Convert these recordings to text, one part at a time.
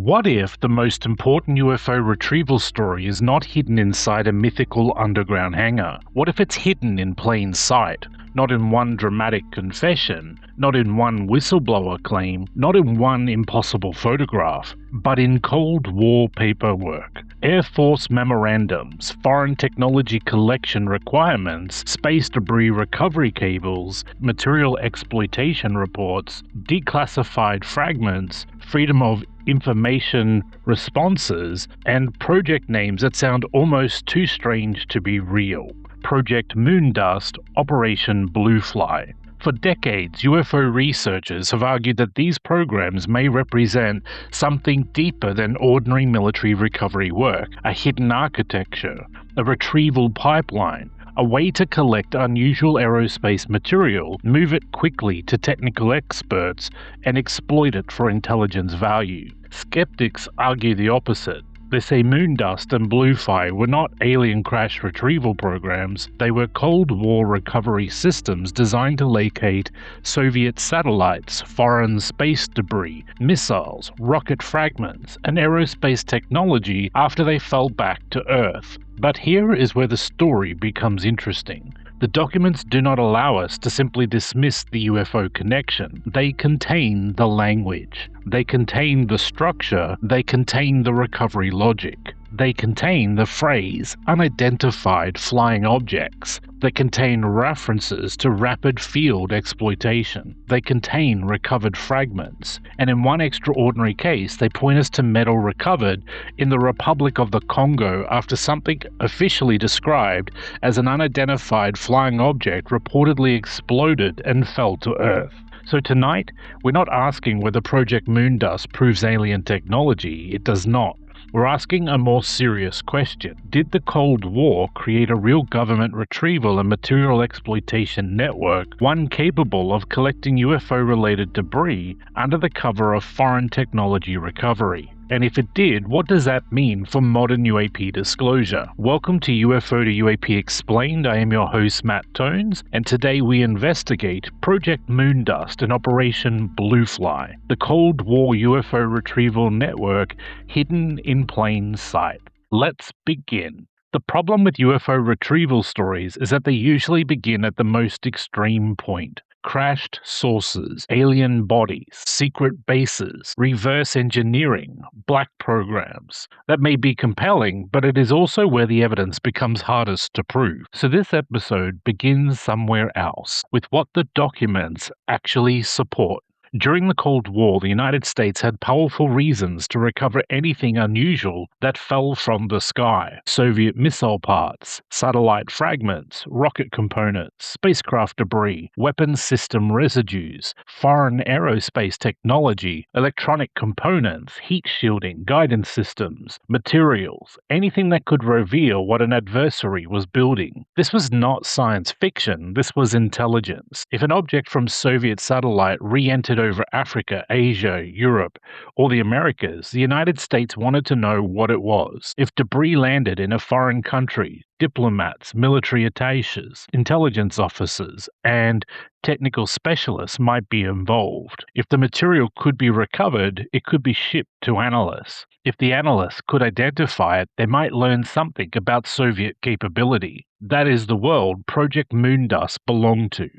What if the most important UFO retrieval story is not hidden inside a mythical underground hangar? What if it's hidden in plain sight? Not in one dramatic confession, not in one whistleblower claim, not in one impossible photograph, but in Cold War paperwork, Air Force memorandums, foreign technology collection requirements, space debris recovery cables, material exploitation reports, declassified fragments, freedom of information responses, and project names that sound almost too strange to be real. Project Moondust, Operation Bluefly. For decades, UFO researchers have argued that these programs may represent something deeper than ordinary military recovery work, a hidden architecture, a retrieval pipeline, a way to collect unusual aerospace material, move it quickly to technical experts, and exploit it for intelligence value. Skeptics argue the opposite. They say Moondust and Bluefly were not alien crash retrieval programs, they were Cold War recovery systems designed to locate Soviet satellites, foreign space debris, missiles, rocket fragments, and aerospace technology after they fell back to Earth. But here is where the story becomes interesting. The documents do not allow us to simply dismiss the UFO connection. They contain the language. They contain the structure. They contain the recovery logic. They contain the phrase unidentified flying objects. They contain references to rapid field exploitation. They contain recovered fragments. And in one extraordinary case, they point us to metal recovered in the Republic of the Congo after something officially described as an unidentified flying object reportedly exploded and fell to Earth. So tonight, we're not asking whether Project Moondust proves alien technology. It does not. We're asking a more serious question. Did the Cold War create a real government retrieval and material exploitation network, one capable of collecting UFO-related debris under the cover of foreign technology recovery? And if it did, what does that mean for modern UAP disclosure? Welcome to UFO to UAP Explained. I am your host, Matt Tones, and today we investigate Project Moondust and Operation Bluefly, the Cold War UFO retrieval network hidden in plain sight. Let's begin. The problem with UFO retrieval stories is that they usually begin at the most extreme point. Crashed sources, alien bodies, secret bases, reverse engineering, black programs. That may be compelling, but it is also where the evidence becomes hardest to prove. So this episode begins somewhere else, with what the documents actually support. During the Cold War, the United States had powerful reasons to recover anything unusual that fell from the sky. Soviet missile parts, satellite fragments, rocket components, spacecraft debris, weapons system residues, foreign aerospace technology, electronic components, heat shielding, guidance systems, materials, anything that could reveal what an adversary was building. This was not science fiction, this was intelligence. If an object from Soviet satellite re-entered over Africa, Asia, Europe, or the Americas, the United States wanted to know what it was. If debris landed in a foreign country, diplomats, military attaches, intelligence officers, and technical specialists might be involved. If the material could be recovered, it could be shipped to analysts. If the analysts could identify it, they might learn something about Soviet capability. That is the world Project Moondust belonged to.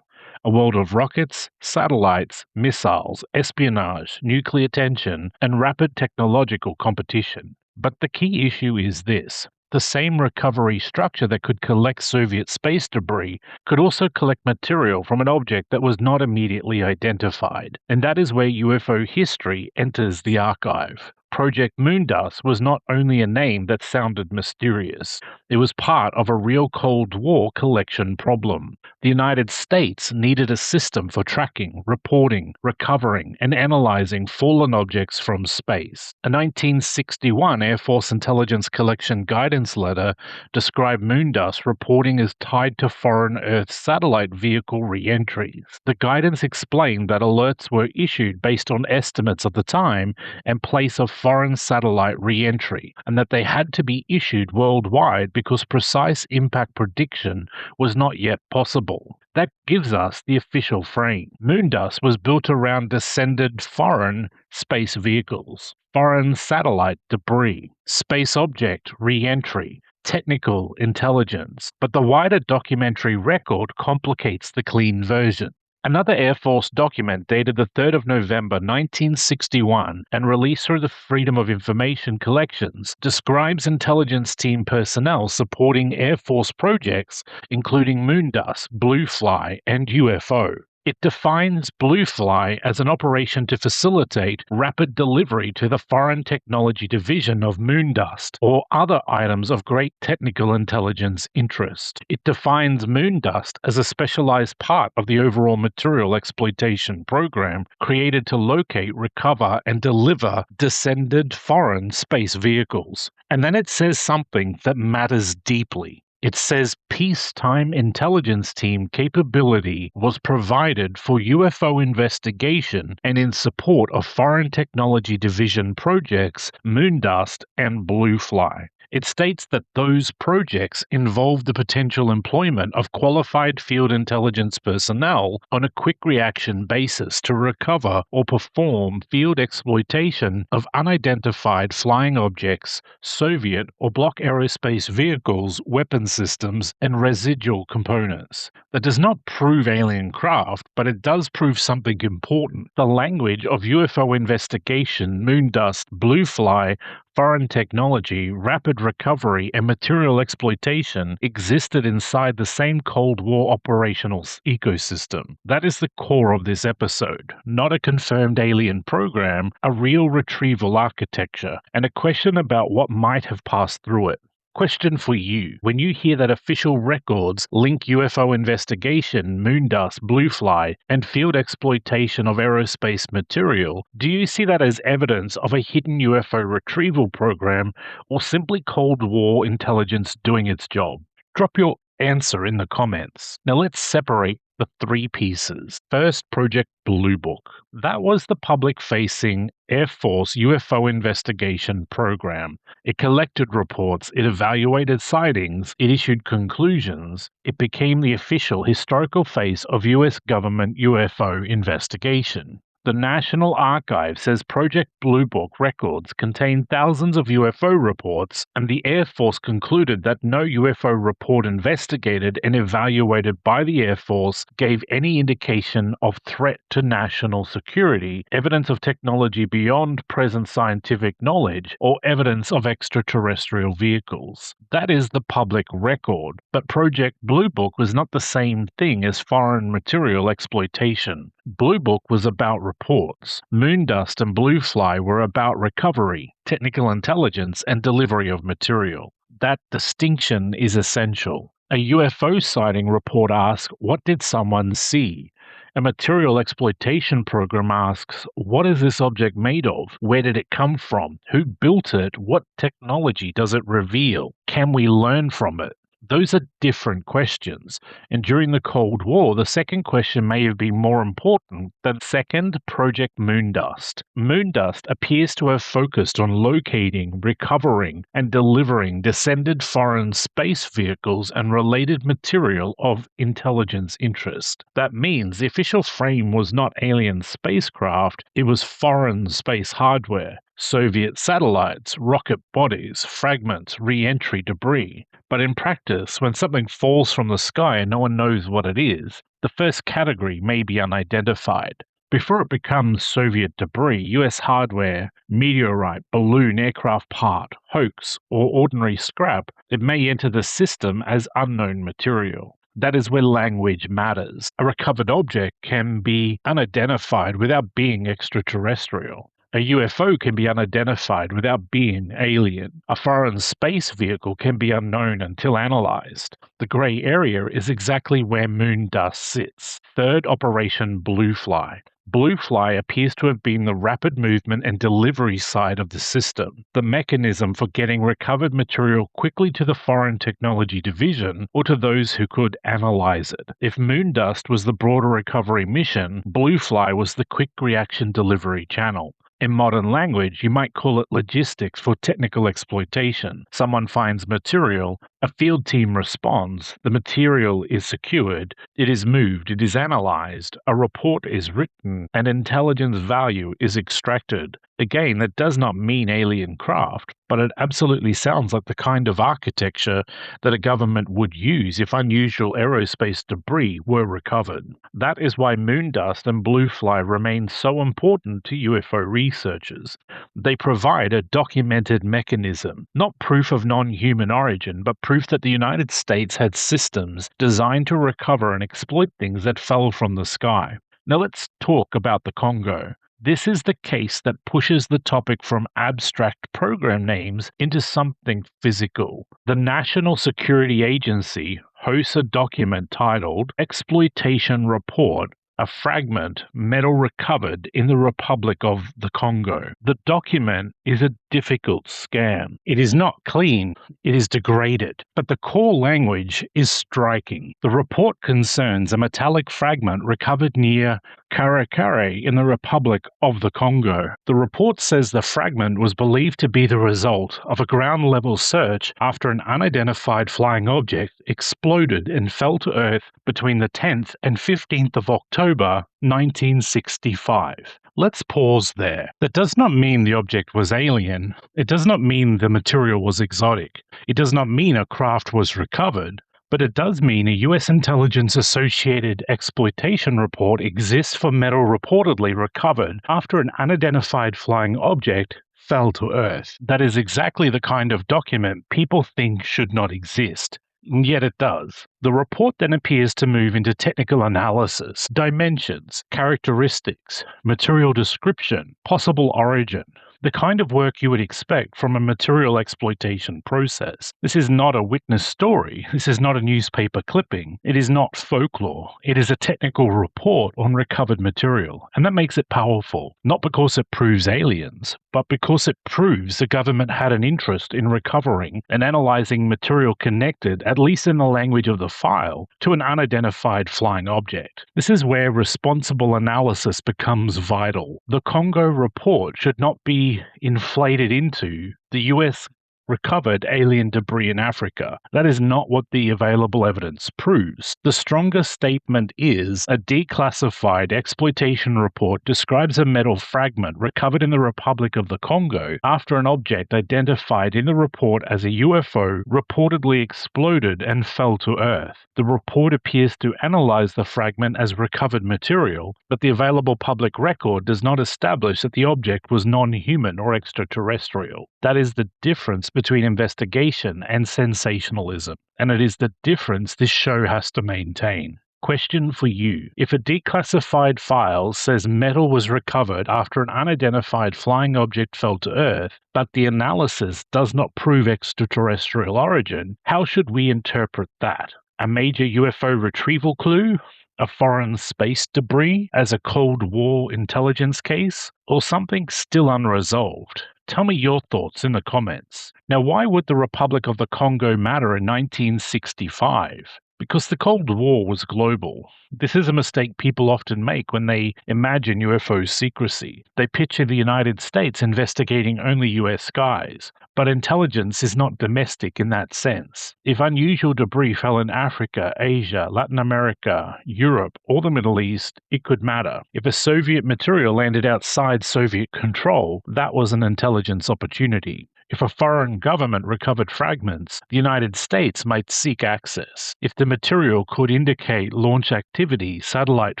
A world of rockets, satellites, missiles, espionage, nuclear tension, and rapid technological competition. But the key issue is this. The same recovery structure that could collect Soviet space debris could also collect material from an object that was not immediately identified. And that is where UFO history enters the archive. Project Moondust was not only a name that sounded mysterious, it was part of a real Cold War collection problem. The United States needed a system for tracking, reporting, recovering, and analyzing fallen objects from space. A 1961 Air Force Intelligence Collection Guidance Letter described Moondust reporting as tied to foreign Earth satellite vehicle re-entries. The guidance explained that alerts were issued based on estimates of the time and place of foreign satellite re-entry, and that they had to be issued worldwide because precise impact prediction was not yet possible. That gives us the official frame. Moondust was built around descended foreign space vehicles, foreign satellite debris, space object re-entry, technical intelligence, but the wider documentary record complicates the clean version. Another Air Force document dated the 3rd of November 1961 and released through the Freedom of Information collections describes intelligence team personnel supporting Air Force projects including Moondust, Blue Fly, and UFO. It defines Blue Fly as an operation to facilitate rapid delivery to the Foreign Technology Division of Moondust or other items of great technical intelligence interest. It defines Moondust as a specialized part of the overall material exploitation program created to locate, recover, and deliver descended foreign space vehicles. And then it says something that matters deeply. It says peacetime intelligence team capability was provided for UFO investigation and in support of Foreign Technology Division projects Moondust and Blue Fly. It states that those projects involve the potential employment of qualified field intelligence personnel on a quick reaction basis to recover or perform field exploitation of unidentified flying objects, Soviet or bloc aerospace vehicles, weapon systems, and residual components. That does not prove alien craft, but it does prove something important. The language of UFO investigation, Moondust, Blue Fly, foreign technology, rapid recovery, and material exploitation existed inside the same Cold War operational ecosystem. That is the core of this episode. Not a confirmed alien program, a real retrieval architecture, and a question about what might have passed through it. Question for you. When you hear that official records link UFO investigation, Moondust, Blue Fly, and field exploitation of aerospace material, do you see that as evidence of a hidden UFO retrieval program or simply Cold War intelligence doing its job? Drop your answer in the comments. Now let's separate the three pieces. First, Project Blue Book. That was the public-facing Air Force UFO investigation program. It collected reports, it evaluated sightings, it issued conclusions. It became the official historical face of US government UFO investigation. The National Archive says Project Blue Book records contain thousands of UFO reports, and the Air Force concluded that no UFO report investigated and evaluated by the Air Force gave any indication of threat to national security, evidence of technology beyond present scientific knowledge, or evidence of extraterrestrial vehicles. That is the public record, but Project Blue Book was not the same thing as foreign material exploitation. Blue Book was about reports. Moondust and Blue Fly were about recovery, technical intelligence, and delivery of material. That distinction is essential. A UFO sighting report asks, what did someone see? A material exploitation program asks, what is this object made of? Where did it come from? Who built it? What technology does it reveal? Can we learn from it? Those are different questions, and during the Cold War, the second question may have been more important than second, Project Moondust. Moondust appears to have focused on locating, recovering, and delivering descended foreign space vehicles and related material of intelligence interest. That means the official frame was not alien spacecraft, it was foreign space hardware. Soviet satellites, rocket bodies, fragments, re-entry debris. But in practice, when something falls from the sky and no one knows what it is, the first category may be unidentified. Before it becomes Soviet debris, US hardware, meteorite, balloon, aircraft part, hoax, or ordinary scrap, it may enter the system as unknown material. That is where language matters. A recovered object can be unidentified without being extraterrestrial. A UFO can be unidentified without being alien. A foreign space vehicle can be unknown until analyzed. The gray area is exactly where Moondust sits. Third, Operation Blue Fly. Blue Fly appears to have been the rapid movement and delivery side of the system, the mechanism for getting recovered material quickly to the Foreign Technology Division or to those who could analyze it. If Moondust was the broader recovery mission, Blue Fly was the quick reaction delivery channel. In modern language, you might call it logistics for technical exploitation. Someone finds material, a field team responds, the material is secured, it is moved, it is analysed, a report is written, and intelligence value is extracted. Again, that does not mean alien craft, but it absolutely sounds like the kind of architecture that a government would use if unusual aerospace debris were recovered. That is why moon dust and blue fly remain so important to UFO researchers. They provide a documented mechanism, not proof of non-human origin, but proof that the United States had systems designed to recover and exploit things that fell from the sky. Now let's talk about the Congo. This is the case that pushes the topic from abstract program names into something physical. The National Security Agency hosts a document titled Exploitation Report, a fragment, metal recovered in the Republic of the Congo. The document is a difficult scan. It is not clean, it is degraded, but the core language is striking. The report concerns a metallic fragment recovered near Karakare in the Republic of the Congo. The report says the fragment was believed to be the result of a ground-level search after an unidentified flying object exploded and fell to Earth between the 10th and 15th of October 1965. Let's pause there. That does not mean the object was alien. It does not mean the material was exotic. It does not mean a craft was recovered. But it does mean a US intelligence associated exploitation report exists for metal reportedly recovered after an unidentified flying object fell to Earth. That is exactly the kind of document people think should not exist. And yet it does. The report then appears to move into technical analysis, dimensions, characteristics, material description, possible origin, the kind of work you would expect from a material exploitation process. This is not a witness story. This is not a newspaper clipping. It is not folklore. It is a technical report on recovered material. And that makes it powerful, not because it proves aliens, but because it proves the government had an interest in recovering and analyzing material connected, at least in the language of the file, to an unidentified flying object. This is where responsible analysis becomes vital. The Congo report should not be inflated into the US recovered alien debris in Africa. That is not what the available evidence proves. The stronger statement is a declassified exploitation report describes a metal fragment recovered in the Republic of the Congo after an object identified in the report as a UFO reportedly exploded and fell to Earth. The report appears to analyze the fragment as recovered material, but the available public record does not establish that the object was non-human or extraterrestrial. That is the difference between investigation and sensationalism, and it is the difference this show has to maintain. Question for you. If a declassified file says metal was recovered after an unidentified flying object fell to Earth, but the analysis does not prove extraterrestrial origin, how should we interpret that? A major UFO retrieval clue? A foreign space debris as a Cold War intelligence case? Or something still unresolved? Tell me your thoughts in the comments. Now, why would the Republic of the Congo matter in 1965? Because the Cold War was global. This is a mistake people often make when they imagine UFO secrecy. They picture the United States investigating only US skies, but intelligence is not domestic in that sense. If unusual debris fell in Africa, Asia, Latin America, Europe, or the Middle East, it could matter. If a Soviet material landed outside Soviet control, that was an intelligence opportunity. If a foreign government recovered fragments, the United States might seek access. If the material could indicate launch activity, satellite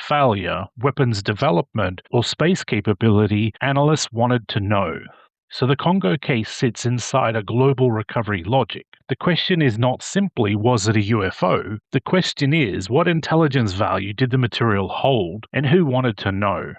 failure, weapons development, or space capability, analysts wanted to know. So the Congo case sits inside a global recovery logic. The question is not simply, was it a UFO? The question is, what intelligence value did the material hold, and who wanted to know?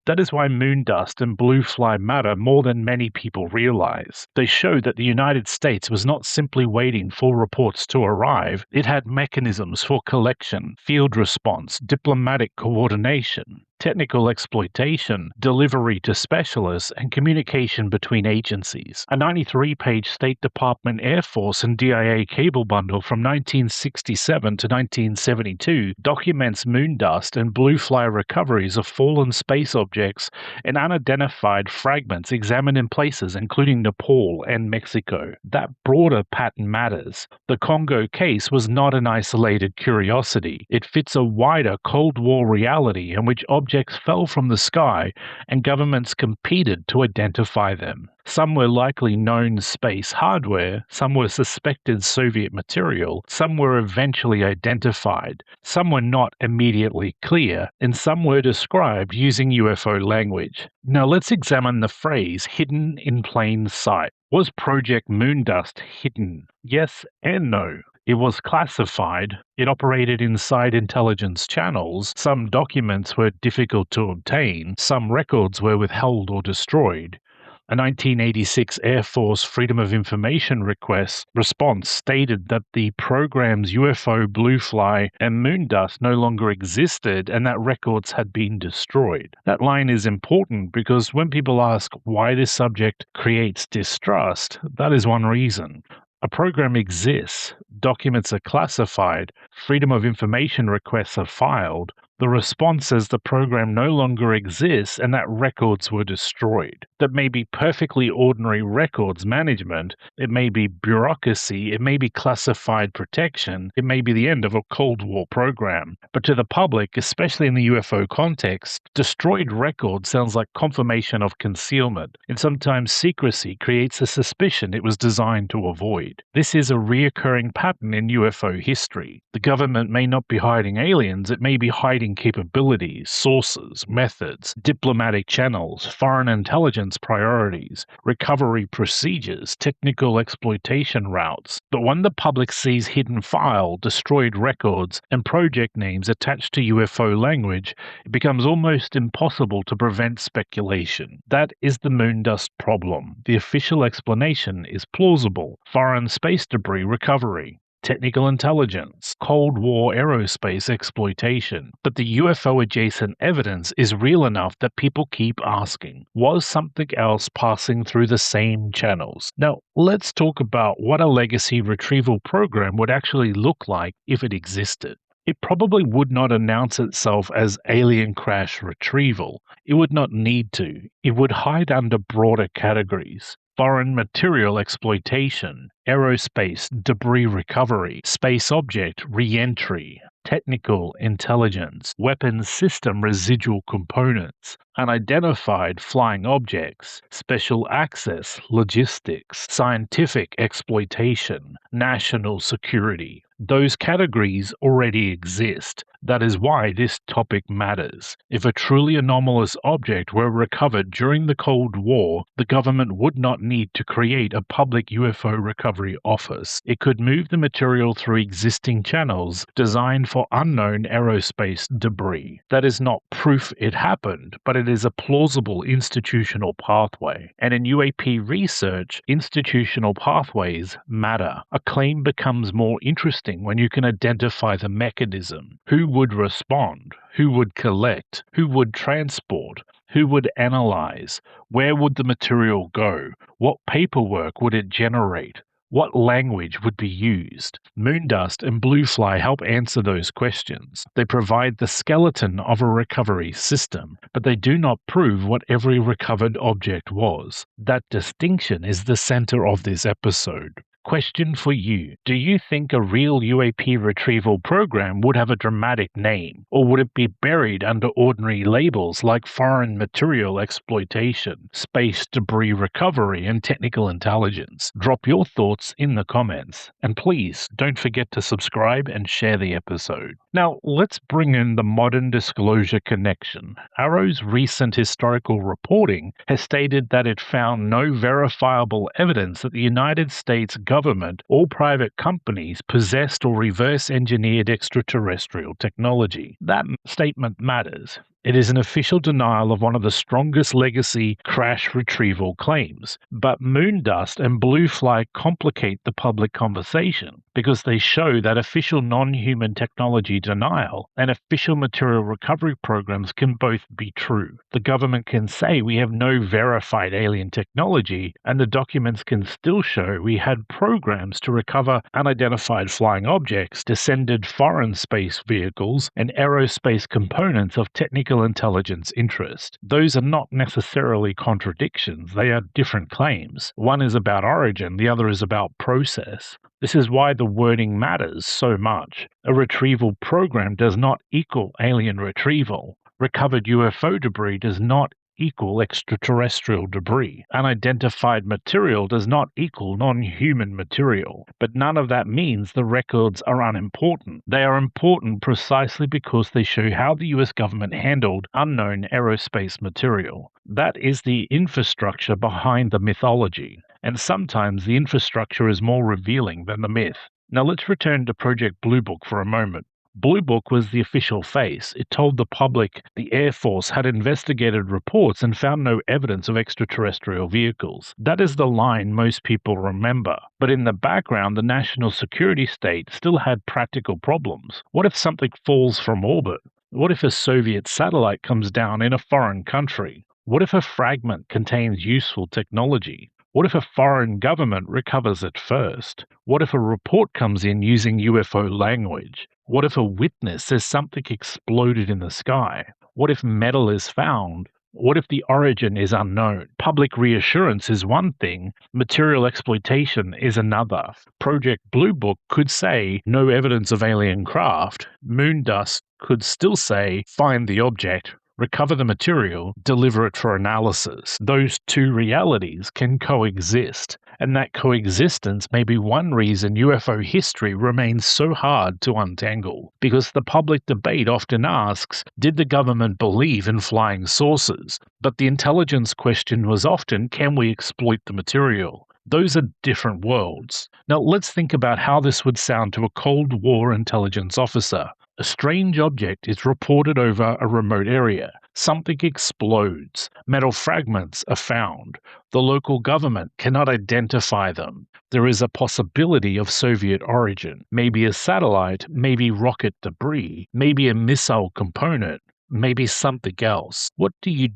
That is why moon dust and blue fly matter more than many people realize. They show that the United States was not simply waiting for reports to arrive, it had mechanisms for collection, field response, diplomatic coordination. technical exploitation, delivery to specialists, and communication between agencies. A 93-page State Department Air Force and DIA cable bundle from 1967 to 1972 documents moon dust and blue fly recoveries of fallen space objects and unidentified fragments examined in places including Nepal and Mexico. That broader pattern matters. The Congo case was not an isolated curiosity. It fits a wider Cold War reality in which objects fell from the sky and governments competed to identify them. Some were likely known space hardware, some were suspected Soviet material, some were eventually identified, some were not immediately clear, and some were described using UFO language. Now let's examine the phrase hidden in plain sight. Was Project Moondust hidden? Yes and no. It was classified, it operated inside intelligence channels, some documents were difficult to obtain, some records were withheld or destroyed. A 1986 Air Force Freedom of Information request response stated that the program's UFO blue fly and moon dust no longer existed and that records had been destroyed. That line is important because when people ask why this subject creates distrust, that is one reason. A program exists, documents are classified, Freedom of Information requests are filed. The response says the program no longer exists and that records were destroyed. That may be perfectly ordinary records management, it may be bureaucracy, it may be classified protection, it may be the end of a Cold War program. But to the public, especially in the UFO context, destroyed records sounds like confirmation of concealment, and sometimes secrecy creates a suspicion it was designed to avoid. This is a reoccurring pattern in UFO history. The government may not be hiding aliens, it may be hiding capabilities, sources, methods, diplomatic channels, foreign intelligence priorities, recovery procedures, technical exploitation routes. But when the public sees hidden file, destroyed records, and project names attached to UFO language, it becomes almost impossible to prevent speculation. That is the moondust problem. The official explanation is plausible. Foreign space debris recovery, technical intelligence, Cold War aerospace exploitation. But the UFO-adjacent evidence is real enough that people keep asking, was something else passing through the same channels? Now, let's talk about what a legacy retrieval program would actually look like if it existed. It probably would not announce itself as alien crash retrieval. It would not need to. It would hide under broader categories. Foreign material exploitation, aerospace debris recovery, space object re-entry, technical intelligence, weapons system residual components, unidentified flying objects, special access, logistics, scientific exploitation, national security. Those categories already exist. That is why this topic matters. If a truly anomalous object were recovered during the Cold War, the government would not need to create a public UFO recovery office. It could move the material through existing channels designed for unknown aerospace debris. That is not proof it happened, but it is a plausible institutional pathway. And in UAP research, institutional pathways matter. A claim becomes more interesting when you can identify the mechanism. Who would respond? Who would collect? Who would transport? Who would analyze? Where would the material go? What paperwork would it generate? What language would be used? Moondust and blue fly help answer those questions. They provide the skeleton of a recovery system, but they do not prove what every recovered object was. That distinction is the center of this episode. Question for you. Do you think a real UAP retrieval program would have a dramatic name, or would it be buried under ordinary labels like foreign material exploitation, space debris recovery, and technical intelligence? Drop your thoughts in the comments, and please don't forget to subscribe and share the episode. Now, let's bring in the modern disclosure connection. AARO's recent historical reporting has stated that it found no verifiable evidence that the United States government or private companies possessed or reverse engineered extraterrestrial technology. That statement matters. It is an official denial of one of the strongest legacy crash retrieval claims. But moon dust and blue fly complicate the public conversation because they show that official non-human technology denial and official material recovery programs can both be true. The government can say we have no verified alien technology, and the documents can still show we had programs to recover unidentified flying objects, descended foreign space vehicles, and aerospace components of technical intelligence interest. Those are not necessarily contradictions, they are different claims. One is about origin, the other is about process. This is why the wording matters so much. A retrieval program does not equal alien retrieval. Recovered UFO debris does not equal extraterrestrial debris. Unidentified material does not equal non-human material. But none of that means the records are unimportant. They are important precisely because they show how the US government handled unknown aerospace material. That is the infrastructure behind the mythology. And sometimes the infrastructure is more revealing than the myth. Now let's return to Project Blue Book for a moment. Blue Book was the official face. It told the public the Air Force had investigated reports and found no evidence of extraterrestrial vehicles. That is the line most people remember. But in the background, the national security state still had practical problems. What if something falls from orbit? What if a Soviet satellite comes down in a foreign country? What if a fragment contains useful technology? What if a foreign government recovers it first? What if a report comes in using UFO language? What if a witness says something exploded in the sky? What if metal is found? What if the origin is unknown? Public reassurance is one thing, material exploitation is another. Project Blue Book could say no evidence of alien craft. Moon dust could still say find the object, recover the material, deliver it for analysis. Those two realities can coexist, and that coexistence may be one reason UFO history remains so hard to untangle, because the public debate often asks, did the government believe in flying saucers? But the intelligence question was often, can we exploit the material? Those are different worlds. Now let's think about how this would sound to a Cold War intelligence officer. A strange object is reported over a remote area. Something explodes. Metal fragments are found. The local government cannot identify them. There is a possibility of Soviet origin. Maybe a satellite, maybe rocket debris, maybe a missile component, maybe something else. What do? You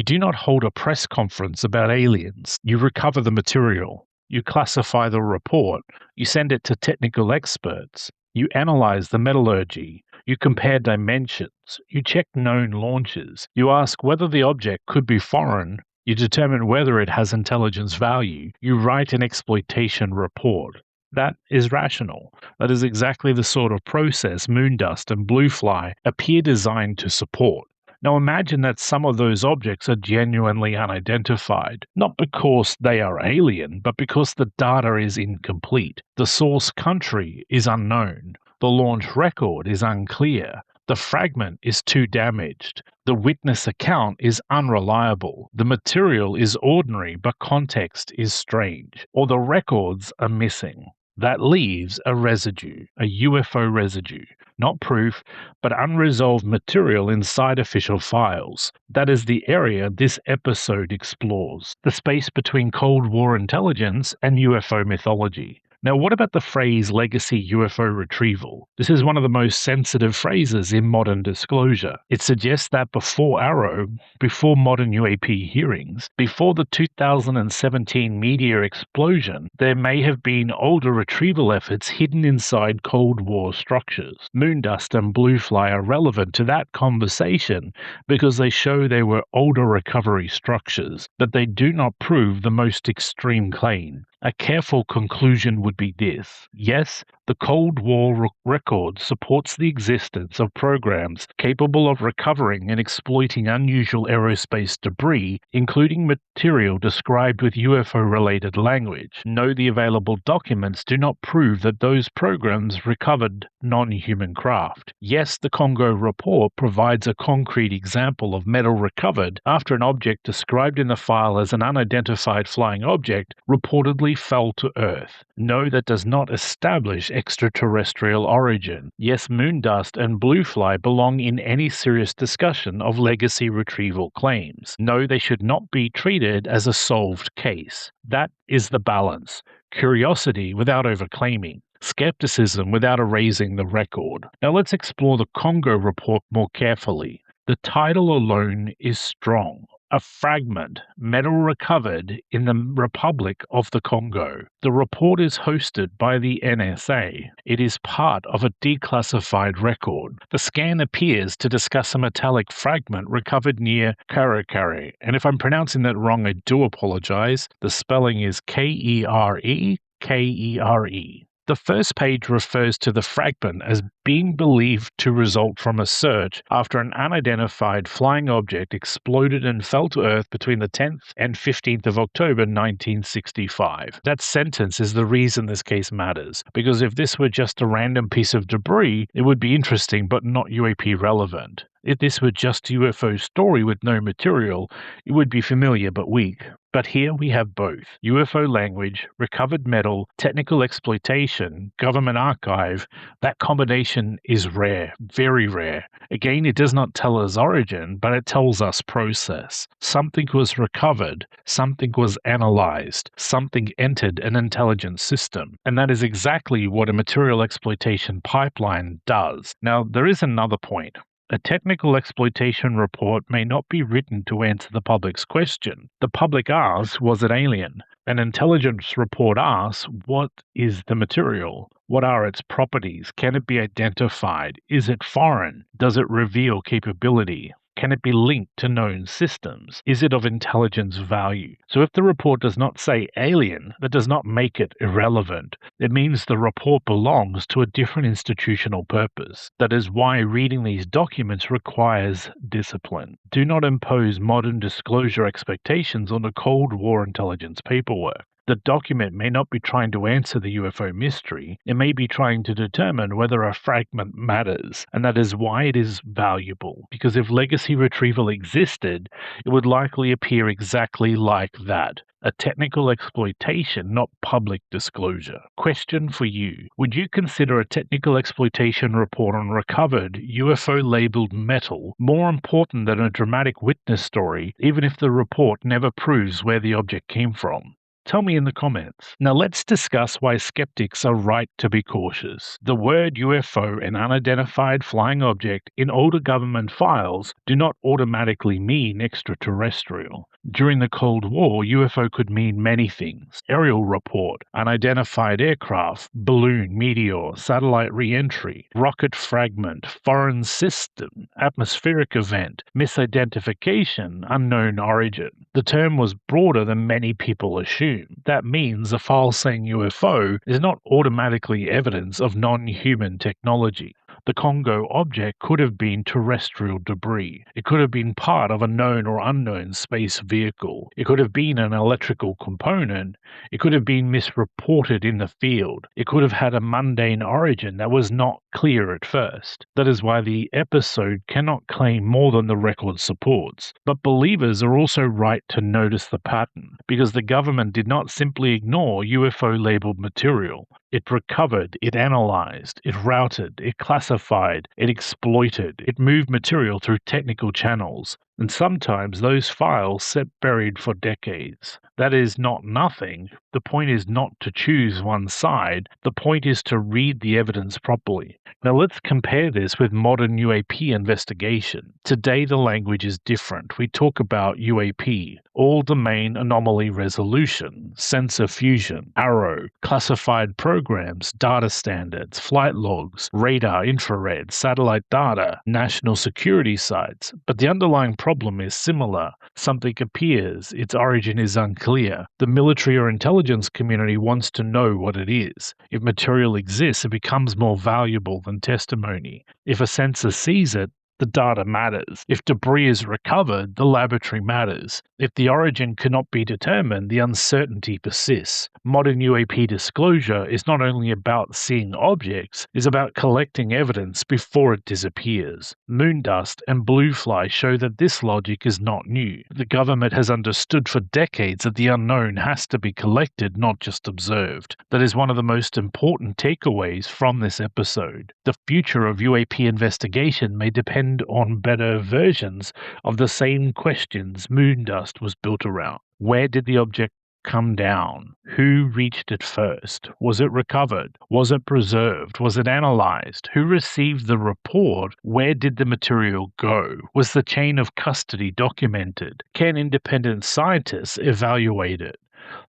do not hold a press conference about aliens. You recover the material. You classify the report. You send it to technical experts. You analyze the metallurgy, you compare dimensions, you check known launches, you ask whether the object could be foreign, you determine whether it has intelligence value, you write an exploitation report. That is rational. That is exactly the sort of process Moondust and Bluefly appear designed to support. Now imagine that some of those objects are genuinely unidentified, not because they are alien, but because the data is incomplete. The source country is unknown. The launch record is unclear. The fragment is too damaged. The witness account is unreliable. The material is ordinary, but context is strange. Or the records are missing. That leaves a residue, a UFO residue. Not proof, but unresolved material inside official files. That is the area this episode explores, the space between Cold War intelligence and UFO mythology. Now, what about the phrase legacy UFO retrieval? This is one of the most sensitive phrases in modern disclosure. It suggests that before AARO, before modern UAP hearings, before the 2017 media explosion, there may have been older retrieval efforts hidden inside Cold War structures. Moondust and Bluefly are relevant to that conversation because they show they were older recovery structures, but they do not prove the most extreme claim. A careful conclusion would be this. Yes, the Cold War record supports the existence of programs capable of recovering and exploiting unusual aerospace debris, including material described with UFO-related language. No, the available documents do not prove that those programs recovered non-human craft. Yes, the Congo report provides a concrete example of metal recovered after an object described in the file as an unidentified flying object reportedly simply fell to Earth. No, that does not establish extraterrestrial origin. Yes, moon dust and blue fly belong in any serious discussion of legacy retrieval claims. No, they should not be treated as a solved case. That is the balance. Curiosity without overclaiming. Skepticism without erasing the record. Now let's explore the Congo report more carefully. The title alone is strong. A fragment, metal recovered in the Republic of the Congo. The report is hosted by the NSA. It is part of a declassified record. The scan appears to discuss a metallic fragment recovered near Karakare. And if I'm pronouncing that wrong, I do apologize. The spelling is Kere, Kere. The first page refers to the fragment as being believed to result from a search after an unidentified flying object exploded and fell to Earth between the 10th and 15th of October 1965. That sentence is the reason this case matters, because if this were just a random piece of debris, it would be interesting but not UAP relevant. If this were just a UFO story with no material, it would be familiar but weak. But here we have both. UFO language, recovered metal, technical exploitation, government archive. That combination is rare, very rare. Again, it does not tell us origin, but it tells us process. Something was recovered, something was analyzed, something entered an intelligent system. And that is exactly what a material exploitation pipeline does. Now, there is another point. A technical exploitation report may not be written to answer the public's question. The public asks, was it alien? An intelligence report asks, what is the material? What are its properties? Can it be identified? Is it foreign? Does it reveal capability? Can it be linked to known systems? Is it of intelligence value? So if the report does not say alien, that does not make it irrelevant. It means the report belongs to a different institutional purpose. That is why reading these documents requires discipline. Do not impose modern disclosure expectations on the Cold War intelligence paperwork. The document may not be trying to answer the UFO mystery, it may be trying to determine whether a fragment matters, and that is why it is valuable, because if legacy retrieval existed, it would likely appear exactly like that. A technical exploitation, not public disclosure. Question for you. Would you consider a technical exploitation report on recovered UFO-labeled metal more important than a dramatic witness story, even if the report never proves where the object came from? Tell me in the comments. Now let's discuss why skeptics are right to be cautious. The word UFO and unidentified flying object in older government files do not automatically mean extraterrestrial. During the Cold War, UFO could mean many things. Aerial report, unidentified aircraft, balloon, meteor, satellite re-entry, rocket fragment, foreign system, atmospheric event, misidentification, unknown origin. The term was broader than many people assume. That means a file saying UFO is not automatically evidence of non-human technology. The Congo object could have been terrestrial debris. It could have been part of a known or unknown space vehicle. It could have been an electrical component. It could have been misreported in the field. It could have had a mundane origin that was not clear at first. That is why the episode cannot claim more than the record supports. But believers are also right to notice the pattern, because the government did not simply ignore UFO-labeled material. It recovered, it analyzed, it routed, it classified, it exploited, it moved material through technical channels, and sometimes those files sit buried for decades. That is not nothing. The point is not to choose one side. The point is to read the evidence properly. Now let's compare this with modern UAP investigation. Today the language is different. We talk about UAP, all domain anomaly resolution, sensor fusion, AARO, classified programs, data standards, flight logs, radar, infrared, satellite data, national security sites. But the underlying problem is similar. Something appears, its origin is unclear. The military or intelligence community wants to know what it is. If material exists, it becomes more valuable than testimony. If a sensor sees it, the data matters. If debris is recovered, the laboratory matters. If the origin cannot be determined, the uncertainty persists. Modern UAP disclosure is not only about seeing objects, it's about collecting evidence before it disappears. Moondust and blue fly show that this logic is not new. The government has understood for decades that the unknown has to be collected, not just observed. That is one of the most important takeaways from this episode. The future of UAP investigation may depend on better versions of the same questions Moondust was built around. Where did the object come down? Who reached it first? Was it recovered? Was it preserved? Was it analysed? Who received the report? Where did the material go? Was the chain of custody documented? Can independent scientists evaluate it?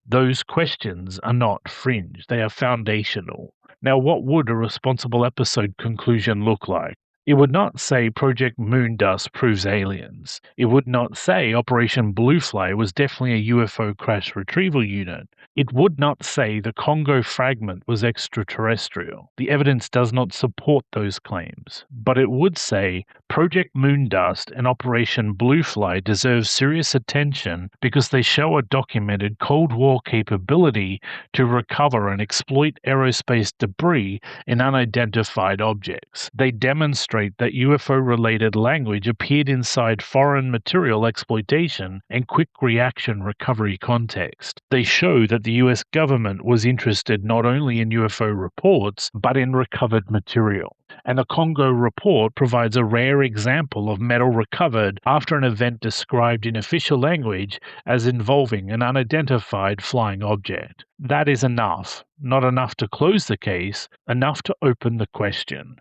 Those questions are not fringe, they are foundational. Now, what would a responsible episode conclusion look like? It would not say Project Moondust proves aliens. It would not say Operation Bluefly was definitely a UFO crash retrieval unit. It would not say the Congo fragment was extraterrestrial. The evidence does not support those claims. But it would say Project Moondust and Operation Bluefly deserve serious attention because they show a documented Cold War capability to recover and exploit aerospace debris and unidentified objects. They demonstrate that UFO-related language appeared inside foreign material exploitation and quick reaction recovery context. They show that the US government was interested not only in UFO reports, but in recovered material. And the Congo report provides a rare example of metal recovered after an event described in official language as involving an unidentified flying object. That is enough. Not enough to close the case, enough to open the question.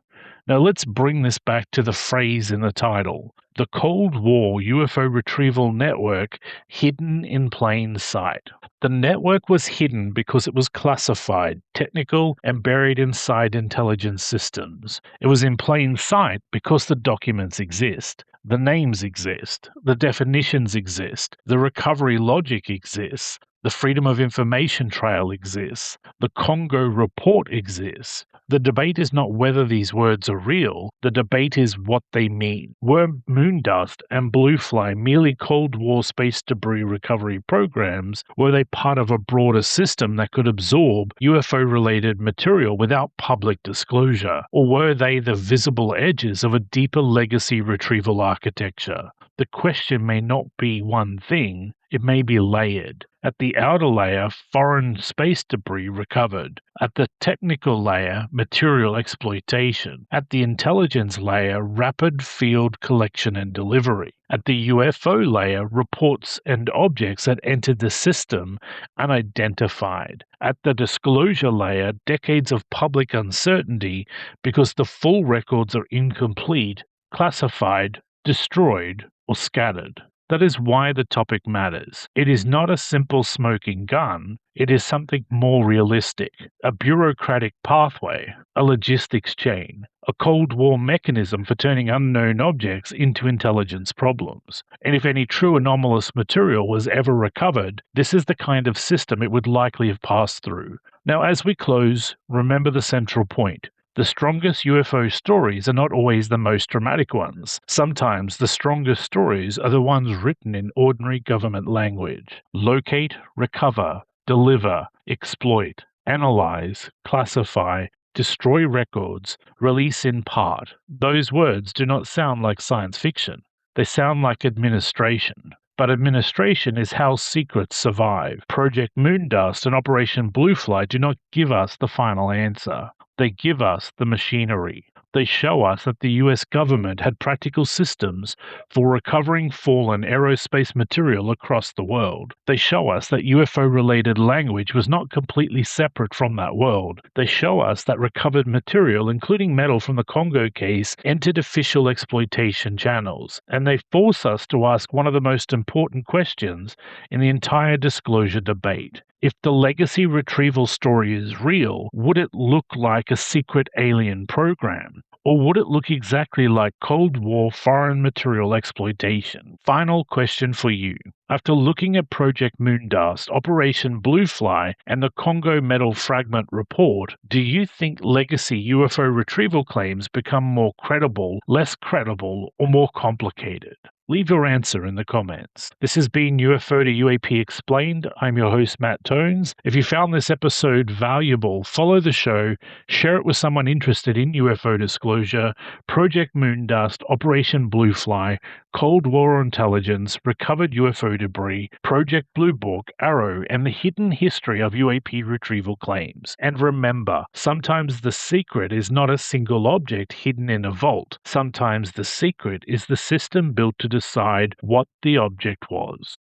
Now let's bring this back to the phrase in the title. The Cold War UFO Retrieval Network hidden in plain sight. The network was hidden because it was classified, technical, and buried inside intelligence systems. It was in plain sight because the documents exist. The names exist. The definitions exist. The recovery logic exists. The Freedom of Information Trail exists. The Congo report exists. The debate is not whether these words are real. The debate is what they mean. Were Moondust and Bluefly merely Cold War space debris recovery programs? Were they part of a broader system that could absorb UFO-related material without public disclosure? Or were they the visible edges of a deeper legacy retrieval architecture? The question may not be one thing, it may be layered. At the outer layer, foreign space debris recovered. At the technical layer, material exploitation. At the intelligence layer, rapid field collection and delivery. At the UFO layer, reports and objects that entered the system unidentified. At the disclosure layer, decades of public uncertainty because the full records are incomplete, classified, destroyed, or scattered. That is why the topic matters. It is not a simple smoking gun, it is something more realistic, a bureaucratic pathway, a logistics chain, a Cold War mechanism for turning unknown objects into intelligence problems. And if any true anomalous material was ever recovered, this is the kind of system it would likely have passed through. Now, as we close, remember the central point. The strongest UFO stories are not always the most dramatic ones. Sometimes the strongest stories are the ones written in ordinary government language. Locate, recover, deliver, exploit, analyze, classify, destroy records, release in part. Those words do not sound like science fiction. They sound like administration. But administration is how secrets survive. Project Moondust and Operation Bluefly do not give us the final answer. They give us the machinery. They show us that the US government had practical systems for recovering fallen aerospace material across the world. They show us that UFO-related language was not completely separate from that world. They show us that recovered material, including metal from the Congo case, entered official exploitation channels. And they force us to ask one of the most important questions in the entire disclosure debate. If the legacy retrieval story is real, would it look like a secret alien program? Or would it look exactly like Cold War foreign material exploitation? Final question for you. After looking at Project Moondust, Operation Bluefly, and the Congo metal-fragment report, do you think legacy UFO retrieval claims become more credible, less credible, or more complicated? Leave your answer in the comments. This has been UFO to UAP Explained. I'm your host, Matt Tones. If you found this episode valuable, follow the show, share it with someone interested in UFO disclosure, Project Moondust, Operation Bluefly, Cold War intelligence, recovered UFO debris, Project Blue Book, AARO, and the hidden history of UAP retrieval claims. And remember, sometimes the secret is not a single object hidden in a vault. Sometimes the secret is the system built to decide what the object was.